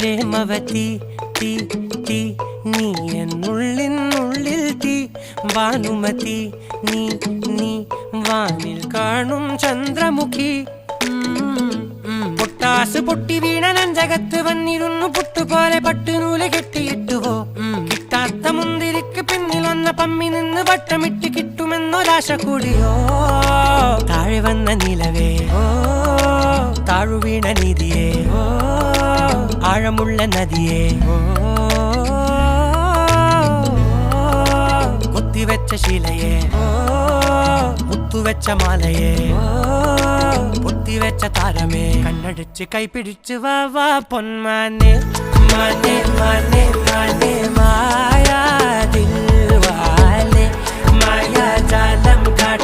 പ്രേമവതി തീ തീ നീ എന്നുള്ളിൽ തീ ഭാനുമതി നീ നീ വാനിൽ കാണും ചന്ദ്രമുഖി പൊട്ടാസ് പൊട്ടി വീണ നെഞ്ചകത്ത് വന്നിരുന്നു പുട്ടുപോലെ പട്ടുനൂല് കെട്ടിയിട്ടുവോ കിട്ടാത്ത മുന്തിരിക്ക് പിന്നിൽ വന്ന പമ്മി നിന്ന് വട്ടമിട്ട് കിട്ടുമെന്നൊരാശ കൂടിയോ താഴെ വന്ന നിലവേ താഴു വീണ നിധിയേ ആഴമുള്ള നദിയേ കൊത്തിവെച്ച ശിലയേ മുത്തുവെച്ച മാലയേ പൊത്തിവെച്ച താരമേ കണ്ണടിച്ച് കൈപിടിച്ച് വാ വാ പൊന്മാനെ മാനെ മാനെ മാനെ മായാ ദിൽവാലെ മായാ ജാലം കാട്ടി